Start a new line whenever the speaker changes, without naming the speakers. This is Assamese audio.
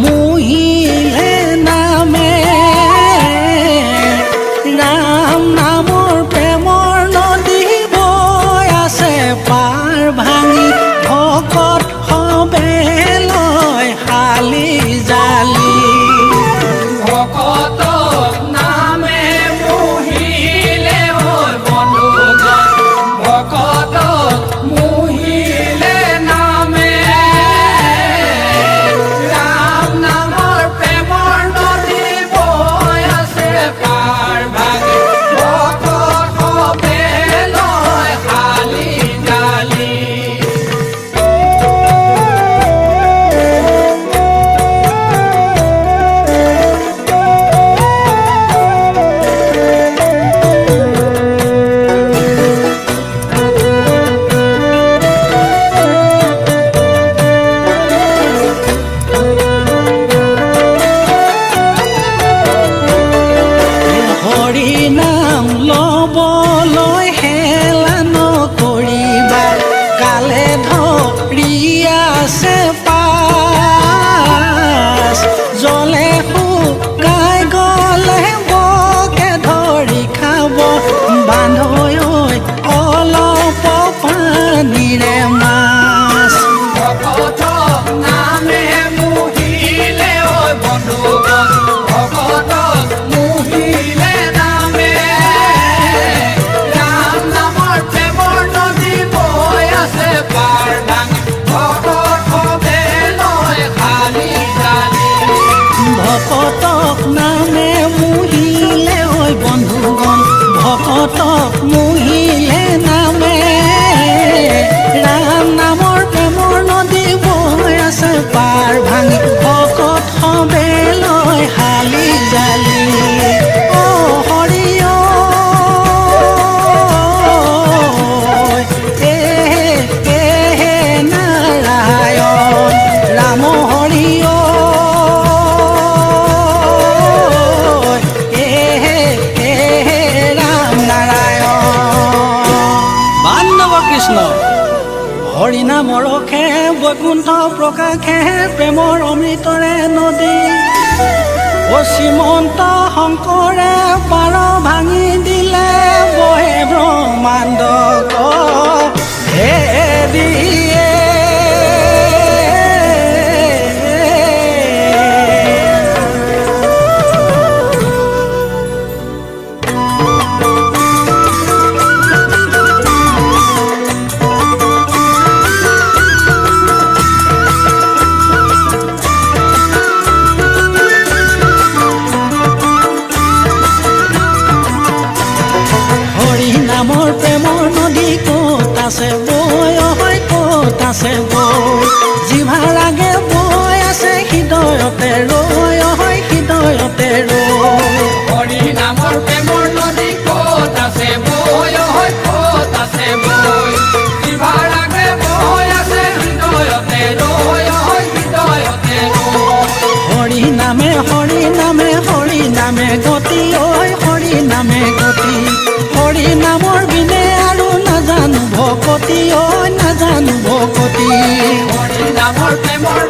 মুহিলে নামে ৰাম নামৰ প্ৰেমৰ নদী বৈ আছে পাৰ ভাঙি ভকত সবে লয় শালি জালি
ভকতক নামে মুহিলে হৈ বন্ধুগণ ভকতক মুহিলে নামে ৰাম নামৰ প্ৰেমৰ নদী বৈ আছে পাৰ ভাঙি ভকত সবে লয় শালি জালি
হৰি নাম লবলৈ হেলা নকৰিবা কালে ধৰি আছে পাছ জলে শুকাই গলে বকে ধৰি খাব বান্ধৈ অলপ পানীৰে মাছ
ভকতক নামে মুহিলে ঐ বন্ধুগণ ভকতক মুহিলে নামে ৰাম নামৰ প্ৰেমৰ নদী বৈ আছে পাৰ ভাঙি ভকত সবে লয় শালি জালি
ভকতক নামে মুহিলে হৈ বন্ধুগণ ভকতক মুহিলে নামে ৰাম নামৰ প্ৰেমৰ নদী বৈ আছে পাৰ ভাঙি ভকত সবে লয় শালি জালি অ হৰি ঐ হে নাৰায়ণ ৰাম হৰি ঐ ৰাম নাৰায়ণ বান্ধৱ কৃষ্ণ হৰি নামৰ ৰসে বৈকুণ্ঠ প্ৰকাশে প্ৰেমৰ অমৃতৰে নদী অ শ্ৰীমন্ত শংকৰে পাৰ ভাঙি দিলে বহে ব্ৰহ্মাণ্ড হে দিয়ে হৰি নামৰ প্ৰেমৰ নদী ক'ত আছে বৈ হয় ক'ত আছে বৈ জিভা ৰাগে বৈ আছে হৃদয়তে ৰৈ হয় হৃদয়তে ৰৈ
হৰি নামৰ প্ৰেমৰ নদী ক'ত আছে বৈ ঐ ক'ত আছে বৈ জিভা ৰাগে বৈ আছে হৃদয়তে ৰৈ হৃদয়তে ৰৈ
হৰি নামে গতি ঐ হৰি নামে গতি হৰি নামৰ বিনে আৰু নাজানো ভকতি ঐ নাজানো ভকতি
হৰি নামৰ প্ৰেমৰ